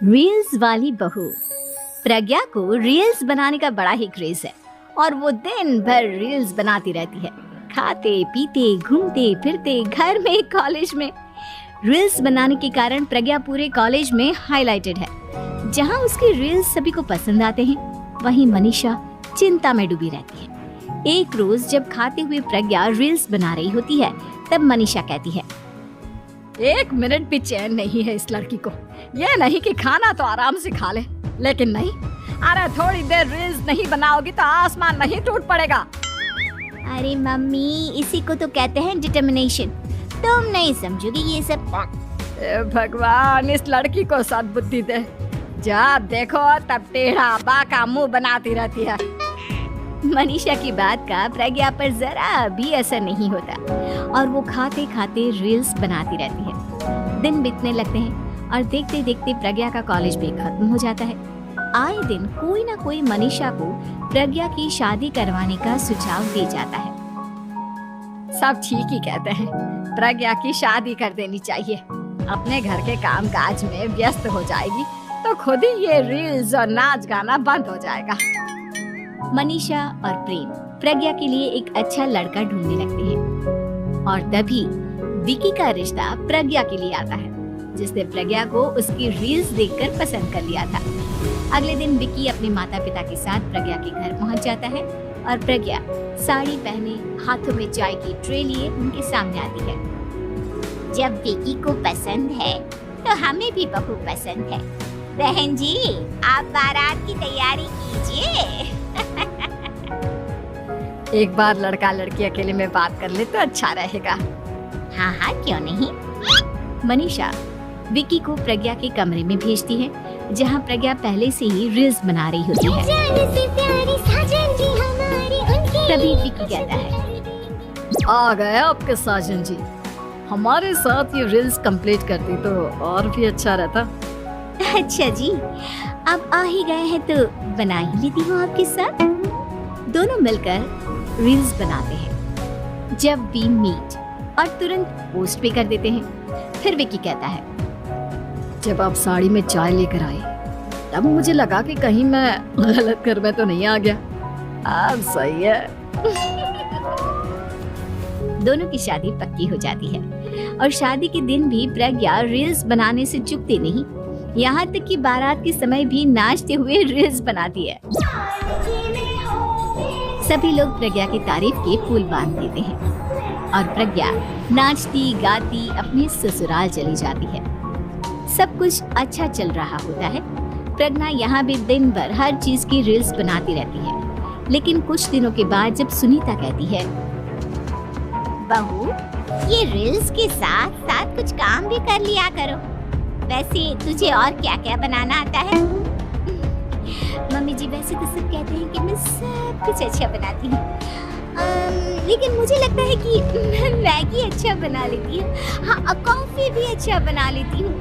Reels वाली बहू। प्रज्ञा को रील्स बनाने का बड़ा ही क्रेज है और वो दिन भर रील्स बनाती रहती है। खाते पीते घूमते फिरते घर में कॉलेज में रील्स बनाने के कारण प्रज्ञा पूरे कॉलेज में हाईलाइटेड है। जहां उसकी रील्स सभी को पसंद आते हैं, वहीं मनीषा चिंता में डूबी रहती है। एक रोज जब खाते हुए प्रज्ञा रील्स बना रही होती है, तब मनीषा कहती है, एक मिनट भी चैन नहीं है इस लड़की को। ये नहीं कि खाना तो आराम से खा ले, लेकिन नहीं, अरे थोड़ी देर रील्स नहीं बनाओगी तो आसमान नहीं टूट पड़ेगा। अरे मम्मी, इसी को तो कहते हैं डिटर्मिनेशन। तुम नहीं समझोगी ये सब। भगवान, इस लड़की को सद्बुद्धि दे। जब देखो तब टेढ़ा बाका मुंह बनाती रहती है। मनीषा की बात का प्रज्ञा पर जरा भी असर नहीं होता और वो खाते खाते रील्स बनाती रहती है। दिन बीतने लगते हैं और देखते देखते प्रज्ञा का कॉलेज भी खत्म हो जाता है। आए दिन कोई ना कोई मनीषा को प्रज्ञा की शादी करवाने का सुझाव दे जाता है। सब ठीक ही कहते हैं, प्रज्ञा की शादी कर देनी चाहिए। अपने घर के काम काज में व्यस्त हो जाएगी तो खुद ही ये रील्स और नाच गाना बंद हो जाएगा। मनीषा और प्रेम प्रज्ञा के लिए एक अच्छा लड़का ढूंढने लगते हैं और तभी विकी का रिश्ता प्रज्ञा के लिए आता है, जिसने प्रज्ञा को उसकी रील्स देखकर पसंद कर लिया था। अगले दिन विकी अपने माता पिता के साथ प्रज्ञा के घर पहुंच जाता है और प्रज्ञा साड़ी पहने हाथों में चाय की ट्रे लिए उनके सामने आती है। जब विकी को पसंद है तो हमें भी बहू पसंद है। बहन जी, आप बारात की तैयारी कीजिए। एक बार लड़का लड़की अकेले में बात कर ले तो अच्छा रहेगा। हाँ हाँ, क्यों नहीं। मनीषा विकी को प्रज्ञा के कमरे में भेजती है, जहाँ प्रज्ञा पहले से ही रील्स बना रही होती है। तभी विकी कहता है, आ गए आपके साजन जी। हमारे साथ ये रील्स कंप्लीट करती तो और भी अच्छा रहता। अच्छा जी, अब आ ही गए हैं तो बना ही लेती हूँ आपके साथ। दोनों मिलकर रील्स बनाते हैं। जब वी मीट और तुरंत पोस्ट भी कर देते हैं। फिर विकी कहता है, जब आप साड़ी में चाय लेकर आई तब मुझे लगा कि कहीं मैं गलत घर में तो नहीं आ गया। अब सही है। दोनों की शादी पक्की हो जाती है और शादी के दिन भी प्रज्ञा रील्स बनाने से चूकती नहीं। यहाँ तक कि बारात के समय भी नाचते हुए रील्स बनाती है। सभी लोग प्रज्ञा की तारीफ के फूल बांध देते हैं और प्रज्ञा नाचती गाती अपने ससुराल चली जाती है। सब कुछ अच्छा चल रहा होता है। प्रज्ञा यहाँ भी दिन भर हर चीज की रील्स बनाती रहती है। लेकिन कुछ दिनों के बाद जब सुनीता कहती है, बहू, ये रील्स के साथ साथ कुछ काम भी कर लिया करो। वैसे तुझे और क्या क्या बनाना आता है? मम्मी जी, वैसे तो सब कहते हैं कि मैं सब कुछ अच्छा बनाती हूँ, लेकिन मुझे लगता है कि मैं मैगी अच्छा बना लेती हूँ। हाँ, कॉफी भी अच्छा बना लेती हूँ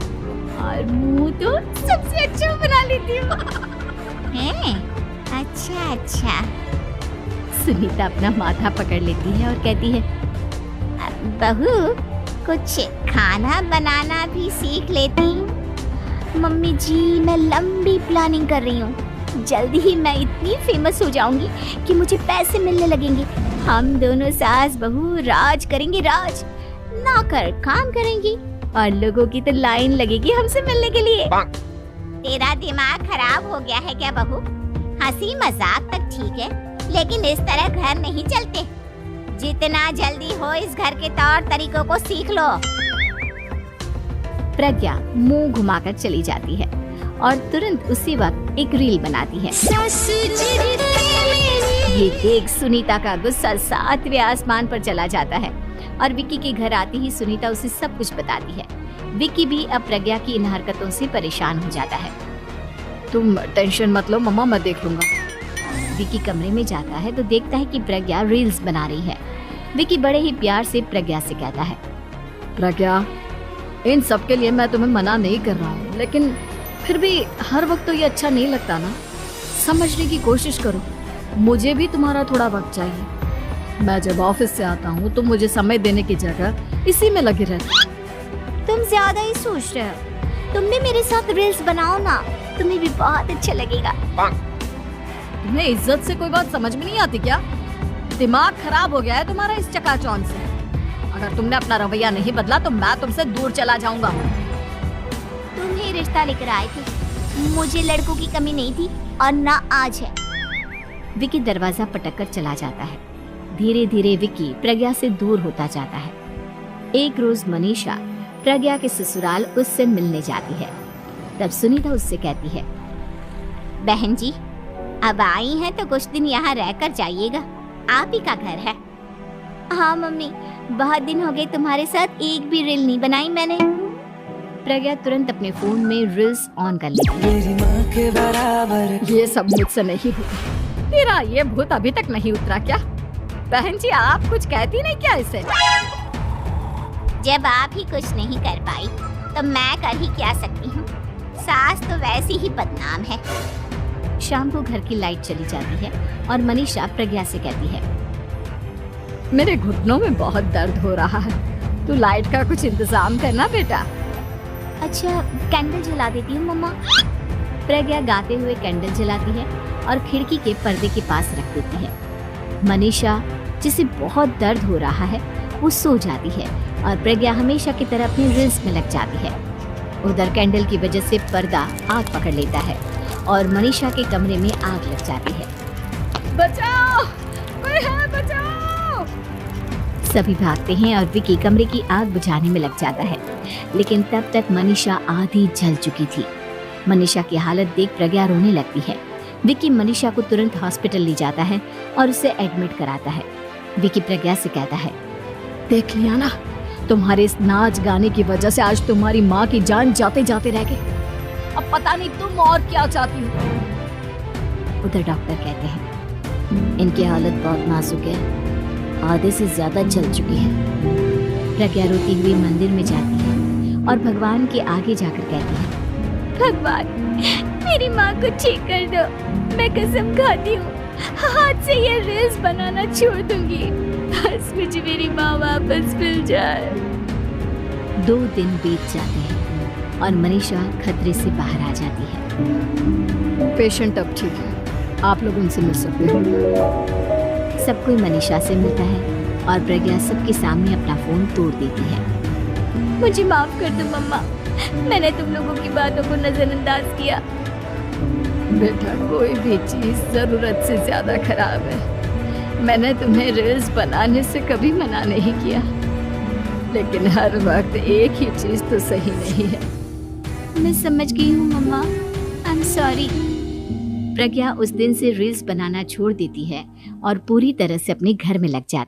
और मुंह तो सबसे अच्छा बना लेती हूँ। हैं? अच्छा अच्छा। सुनीता अपना माथा पकड़ लेती है और कहती है, बहू, कुछ खाना बनाना भी सीख लेती। मम्मी जी, मैं लंबी प्लानिंग कर रही हूँ। जल्दी ही मैं इतनी फेमस हो जाऊंगी कि मुझे पैसे मिलने लगेंगे। हम दोनों सास बहू राज करेंगे, राज ना कर काम करेंगी और लोगों की तो लाइन लगेगी हमसे मिलने के लिए। तेरा दिमाग खराब हो गया है क्या बहू? हंसी मजाक तक ठीक है, लेकिन इस तरह घर नहीं चलते। जितना जल्दी हो इस घर के तौर तरीकों को सीख लो। प्रज्ञा मुंह घुमाकर चली जाती है और तुरंत उसी वक्त एक रील बनाती है। ये देख सुनीता का गुस्सा 7वें आसमान पर चला जाता है और विकी के घर आती ही सुनीता उसे सब कुछ बताती है। विकी भी अब प्रज्ञा की इन हरकतों से परेशान हो जाता है। तुम टेंशन मत लो मम्मा, मैं देख लूंगा। विकी कमरे में जाता है तो देखता है कि प्रज्ञा रील्स बना रही है। विकी बड़े ही प्यार से प्रज्ञा से कहता है, प्रज्ञा, इन सब के लिए मैं तुम्हें मना नहीं कर रहा हूँ, लेकिन फिर भी हर वक्त तो ये अच्छा नहीं लगता ना। समझने की कोशिश करो, मुझे भी तुम्हारा थोड़ा वक्त चाहिए। मैं जब ऑफिस से आता हूँ तो मुझे समय देने की जगह इसी में लगे रहते। तुम ज्यादा ही सोच रहे हो। तुम भी मेरे साथ रील्स बनाओ ना, तुम्हें भी बहुत अच्छा लगेगा। तुम्हें इज्जत से कोई बात समझ में नहीं आती क्या? दिमाग खराब हो गया है तुम्हारा इस चकाचौंध से। अगर तुमने अपना रवैया नहीं बदला तो मैं तुमसे दूर चला जाऊंगा। तुम ही रिश्ता लेकर आए थे, मुझे लड़कों की कमी नहीं थी और ना आज है। विकी दरवाजा पटक कर चला जाता है। धीरे धीरे विकी प्रज्ञा से दूर होता जाता है। एक रोज मनीषा प्रज्ञा के ससुराल उससे मिलने जाती है। तब सुनीता उससे कहती है, बहन जी, अब आई हैं तो कुछ दिन यहाँ रहकर जाइएगा, आप ही का घर है। हाँ मम्मी, बहुत दिन हो गए तुम्हारे साथ एक भी रील नहीं बनाई मैंने। प्रज्ञा तुरंत अपने फोन में रील्स ऑन कर लेती है। मेरी माँ के बराबर ये सब मुझसे नहीं हुआ। तेरा ये भूत अभी तक नहीं उतरा क्या? बहन जी आप कुछ कहती नहीं क्या इसे? जब आप ही कुछ नहीं कर पाई तो मैं कर ही क्या सकती हूँ। सास तो वैसे ही बदनाम है। शाम को घर की लाइट चली जाती है और मनीषा प्रज्ञा से कहती है, मेरे घुटनों में बहुत दर्द हो रहा है, तू लाइट का कुछ इंतजाम करना बेटा। अच्छा कैंडल जला देती हूँ मम्मा। प्रज्ञा गाते हुए कैंडल जलाती है और खिड़की के पर्दे के पास रख देती है। मनीषा जिसे बहुत दर्द हो रहा है वो सो जाती है और प्रज्ञा हमेशा की तरह अपनी रील्स में लग जाती है। उधर कैंडल की वजह से पर्दा आग पकड़ लेता है और मनीषा के कमरे में आग लग जाती है। बचाओ, कोई है बचाओ। सभी भागते हैं और विकी कमरे की आग बुझाने में लग जाता है, लेकिन तब तक मनीषा आधी जल चुकी थी। मनीषा की हालत देख प्रज्ञा रोने लगती है। विकी मनीषा को तुरंत हॉस्पिटल ले जाता है और उसे एडमिट कराता है। विकी प्रज्ञा से कहता है, देख लिया ना, तुम्हारे इस नाच गाने की वजह से आज तुम्हारी माँ की जान जाते जाते रह गई। अब पता नहीं तुम और क्या चाहती हो। उधर डॉक्टर कहते हैं, इनकी हालत बहुत नाजुक है, आधे से ज्यादा जल चुकी है। प्रज्ञा रोती हुई मंदिर में जाती है और भगवान के आगे जाकर कहती है, भगवान मेरी माँ को ठीक कर दो, मैं कसम खाती हूँ हाथ से ये रील्स बनाना छोड़ दूंगी, बस मुझे मेरी माँ वापस मिल जाए। 2 दिन बीत जाते हैं और मनीषा खतरे से बाहर आ जाती है। पेशेंट अब ठीक है, आप लोग उनसे मिल सकते हो। सब कोई मनीषा से मिलता है और प्रज्ञा सबके सामने अपना फोन तोड़ देती है। मुझे माफ कर दो मम्मा, मैंने तुम लोगों की बातों को नजरअंदाज किया। बेटा कोई भी चीज जरूरत से ज्यादा खराब है। मैंने तुम्हें रील्स बनाने से कभी मना नहीं किया, लेकिन हर वक्त एक ही चीज तो सही नहीं है। मैं समझ गई हूँ मम्मा, आई एम सॉरी। प्रज्ञा उस दिन से रील्स बनाना छोड़ देती है और पूरी तरह से अपने घर में लग जाती है।